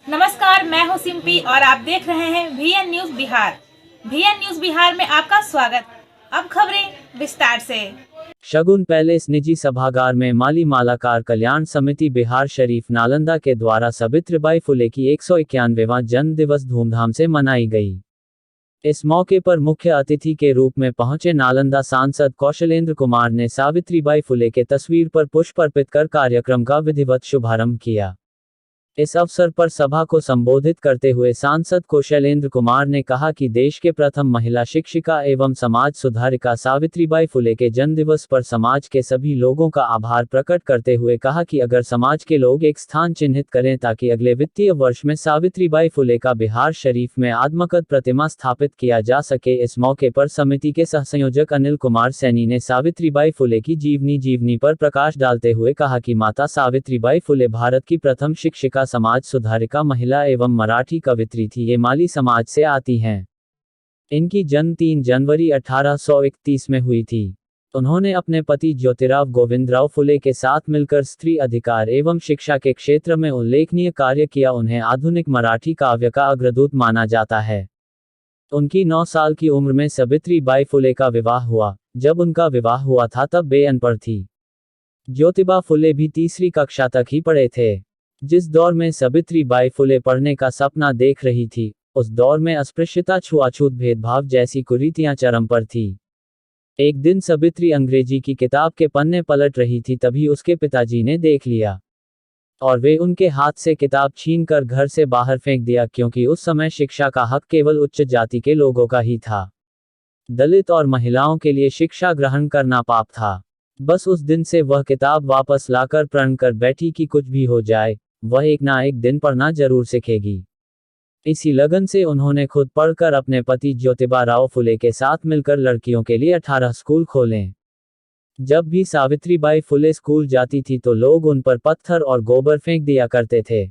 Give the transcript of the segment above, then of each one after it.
नमस्कार, मैं हूं सिम्पी और आप देख रहे हैं VN news Bihar. VN news Bihar में आपका स्वागत। अब खबरें विस्तार से। शगुन पैलेस निजी सभागार में माली मालाकार कल्याण समिति बिहार शरीफ नालंदा के द्वारा सावित्रीबाई फुले की 191वां जन्म दिवस धूमधाम से मनाई गई। इस मौके पर मुख्य अतिथि के रूप में पहुंचे नालंदा सांसद कौशलेंद्र कुमार ने सावित्रीबाई फुले के तस्वीर पर पुष्प अर्पित कर कार्यक्रम का विधिवत शुभारंभ किया। इस अवसर पर सभा को संबोधित करते हुए सांसद कौशलेंद्र कुमार ने कहा कि देश के प्रथम महिला शिक्षिका एवं समाज सुधारिका सावित्रीबाई फुले के जन्मदिवस पर समाज के सभी लोगों का आभार प्रकट करते हुए कहा कि अगर समाज के लोग एक स्थान चिन्हित करें ताकि अगले वित्तीय वर्ष में सावित्रीबाई फुले का बिहार शरीफ में आत्मकद प्रतिमा स्थापित किया जा सके। इस मौके पर समिति के सहसंयोजक अनिल कुमार सैनी ने सावित्रीबाई फुले की जीवनी पर प्रकाश डालते हुए कहा कि माता सावित्रीबाई फुले भारत की प्रथम शिक्षिका, समाज सुधारिका, महिला एवं मराठी कवित्री थी। ये माली समाज से आती हैं। इनकी जन्म 3 जनवरी 1831 में हुई थी। उन्होंने अपने पति ज्योतिराव गोविंदराव फुले के साथ मिलकर स्त्री अधिकार एवं शिक्षा के क्षेत्र में उल्लेखनीय कार्य किया। उन्हें आधुनिक मराठी काव्य का अग्रदूत माना जाता है। उनकी 9 साल की उम्र में सावित्रीबाई फुले का विवाह हुआ। जब उनका विवाह हुआ था तब वे अनपढ़ थी। ज्योतिबा फुले भी तीसरी कक्षा तक ही पढ़े थे। जिस दौर में सावित्रीबाई फुले पढ़ने का सपना देख रही थी, उस दौर में अस्पृश्यता, छुआछूत, भेदभाव जैसी कुरीतियां चरम पर थी। एक दिन सावित्री अंग्रेजी की किताब के पन्ने पलट रही थी, तभी उसके पिताजी ने देख लिया और वे उनके हाथ से किताब छीनकर घर से बाहर फेंक दिया, क्योंकि उस समय शिक्षा का हक केवल उच्च जाति के लोगों का ही था। दलित और महिलाओं के लिए शिक्षा ग्रहण करना पाप था। बस उस दिन से वह किताब वापस लाकर प्रण कर बैठी कि कुछ भी हो जाए, वह एक ना एक दिन पढ़ना जरूर सीखेगी। इसी लगन से उन्होंने खुद पढ़कर अपने पति ज्योतिबा राव फुले के साथ मिलकर लड़कियों के लिए 18 स्कूल खोले। जब भी सावित्रीबाई फुले स्कूल जाती थी तो लोग उन पर पत्थर और गोबर फेंक दिया करते थे।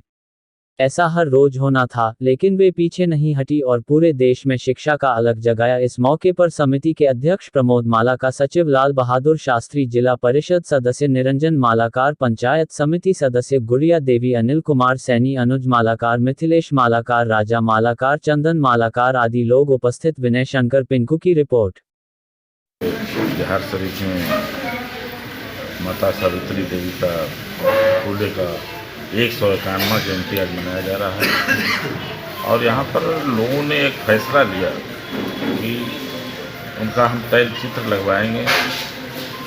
ऐसा हर रोज होना था, लेकिन वे पीछे नहीं हटी और पूरे देश में शिक्षा का अलग जगाया। इस मौके पर समिति के अध्यक्ष प्रमोद मालाकार, सचिव लाल बहादुर शास्त्री, जिला परिषद सदस्य निरंजन मालाकार, पंचायत समिति सदस्य गुड़िया देवी, अनिल कुमार सैनी, अनुज मालाकार, मिथिलेश मालाकार, राजा मालाकार, चंदन मालाकार आदि लोग उपस्थित। विनय शंकर पिंकू की रिपोर्ट। बिहार शरीफ में माता सावित्री देवी का फुले का 191वां जयंती आज मनाया जा रहा है और यहाँ पर लोगों ने एक फैसला लिया कि उनका हम तैल चित्र लगवाएंगे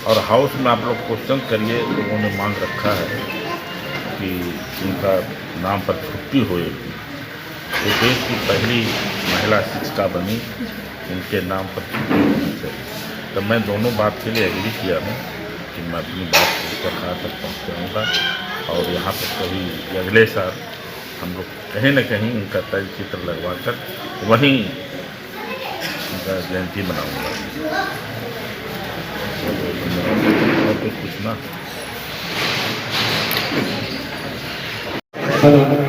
और हाउस में आप लोग क्वेश्चन करिए। लोगों ने मांग रखा है कि उनका नाम पर छुट्टी होएगी। ये देश की पहली महिला शिक्षिका बनी, उनके नाम पर छुट्टी होने से तो मैं दोनों बात के लिए एग्री किया हूँ कि मैं अपनी बात सरकार तक पहुँचाऊँगा और यहाँ पर कभी अगले साल हम लोग कहीं न कहीं उनका तैल चित्र लगवा कर वहीं उनका जयंती मनाऊँगा। और कुछ पूछना?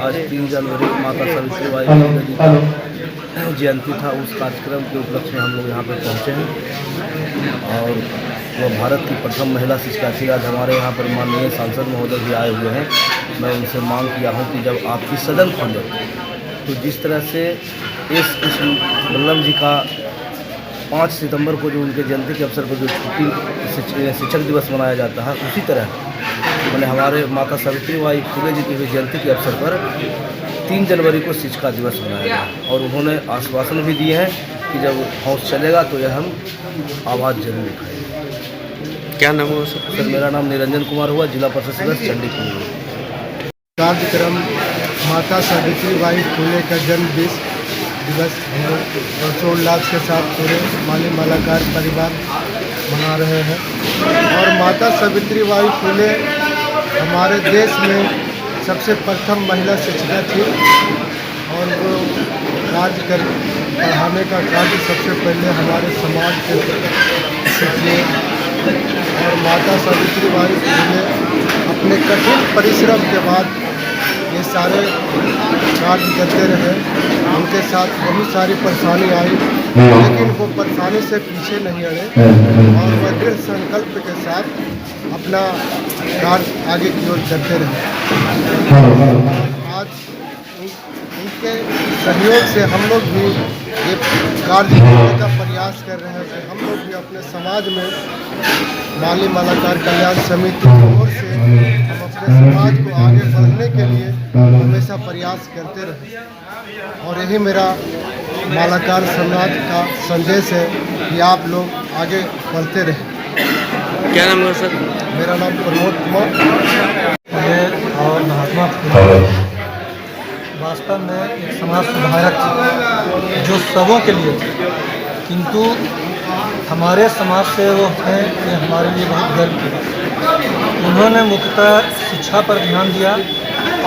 आज 3 जनवरी माता सावित्रीबाई फुले जी का जयंती था। उस कार्यक्रम के उपलक्ष्य में हम लोग यहाँ पर पहुँचे हैं और वह भारत की प्रथम महिला शिक्षिका थी। आज हमारे यहाँ पर माननीय सांसद महोदय भी आए हुए हैं। मैं उनसे मांग किया हूँ कि जब आपकी सदन खुले तो जिस तरह से एस कृष्णवल्लभ जी का 5 सितंबर को जो उनके जयंती के अवसर पर जो छुट्टी शिक्षक दिवस मनाया जाता है, उसी तरह मैंने हमारे माता सावित्रीबाई फुले जी की जयंती के अवसर पर 3 जनवरी को शिक्षिका दिवस मनाया गया और उन्होंने आश्वासन भी दिए हैं कि जब हाउस चलेगा तो यह हम आवाज़ जरूर उठाएंगे। क्या नाम हुआ सर? मेरा नाम निरंजन कुमार हुआ, जिला परिषद सदस्य चंडीपुर। कार्यक्रम माता सावित्रीबाई फुले का जन्म दिवस हम लोग हर्षोल्लास के साथ पूरे माली मालाकार परिवार मना रहे हैं और माता सावित्रीबाई फुले हमारे देश में सबसे प्रथम महिला शिक्षिका थी और वो पढ़ाने का कार्य सबसे पहले हमारे समाज के सीखे और माता सावित्रीबाई फुले अपने कठिन परिश्रम के बाद ये सारे कार्य करते रहे। उनके साथ बहुत सारी परेशानी आई, लेकिन वो परेशानी से पीछे नहीं हटे और वह दृढ़ संकल्प के साथ अपना कार्य आगे की ओर करते रहे। आज के सहयोग से हम लोग भी ये कार्य करने का प्रयास कर रहे हैं कि हम लोग भी अपने समाज में माली मालाकार कल्याण समिति की ओर से हम अपने समाज को आगे बढ़ने के लिए हमेशा प्रयास करते रहें। और यही मेरा मालाकार समाज का संदेश है कि आप लोग आगे बढ़ते रहें। क्या नाम है सर? मेरा नाम प्रमोद कुमार ये और महात्मा फूले वास्तव में एक समाज सुधारक थे जो सबों के लिए थे, किंतु हमारे समाज से वो हैं कि हमारे लिए बहुत गर्व की बात है। उन्होंने मुख्यतः शिक्षा पर ध्यान दिया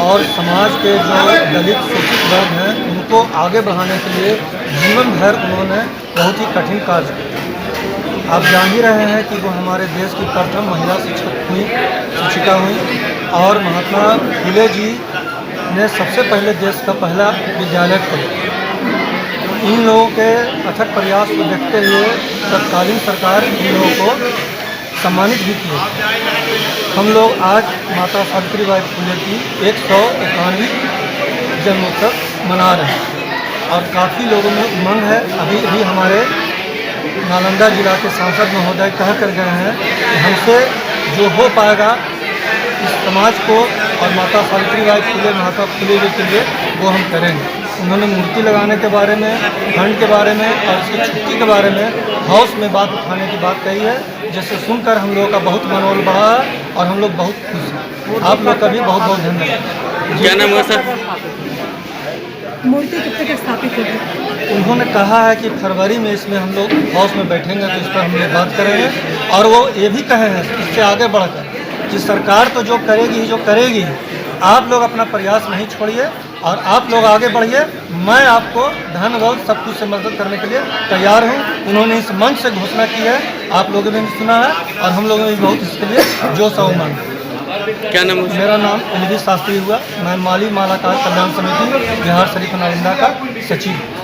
और समाज के जो दलित शोषित वर्ग हैं उनको आगे बढ़ाने के लिए जीवन भर उन्होंने बहुत ही कठिन कार्य किया। आप जान ही रहे हैं कि वो हमारे देश की प्रथम महिला शिक्षिका हुई और महात्मा फूले जी ने सबसे पहले देश का पहला विद्यालय खोला। इन लोगों के अथक प्रयास को देखते हुए तत्कालीन सरकार इन लोगों को सम्मानित भी किए। हम लोग आज माता सावित्रीबाई फूले की 151वीं जन्मोत्सव मना रहे हैं और काफ़ी लोगों में उमंग है। अभी हमारे नालंदा जिला के सांसद महोदय कह कर गए हैं कि हमसे जो हो पाएगा इस समाज को और माता सावित्रीबाई फूले महात्मा फूले जी के लिए वो हम करेंगे। उन्होंने मूर्ति लगाने के बारे में, फंड के बारे में और इसकी छुट्टी के बारे में हाउस में बात उठाने की बात कही है, जिससे सुनकर हम लोगों का बहुत मनोबल बढ़ा है और हम लोग बहुत खुश हैं। आप लोग का भी बहुत बहुत धन्यवाद। क्या नाम है सर? मूर्ति कब तक स्थापित होगी? उन्होंने कहा है कि फरवरी में इसमें हम लोग हाउस में बैठेंगे तो इस पर हम लोग बात करेंगे और वो ये भी कहे हैं इससे आगे बढ़कर कि सरकार तो जो करेगी आप लोग अपना प्रयास नहीं छोड़िए और आप लोग आगे बढ़िए। मैं आपको धन बल सब कुछ से मदद करने के लिए तैयार हूँ। उन्होंने इस मंच से घोषणा की है, आप लोगों ने भी सुना है और हम लोगों ने भी बहुत इसके लिए जोश और उमंग। क्या नाम है? मेरा नाम एलवी शास्त्री हुआ। मैं माली मालाकार कल्याण समिति बिहार शरीफ नालंदा का सचिव हूँ।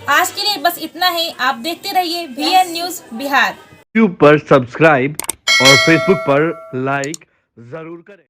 आज के लिए बस इतना ही। आप देखते रहिए VN न्यूज़ बिहार। यूट्यूब पर सब्सक्राइब और फेसबुक पर लाइक जरूर करें।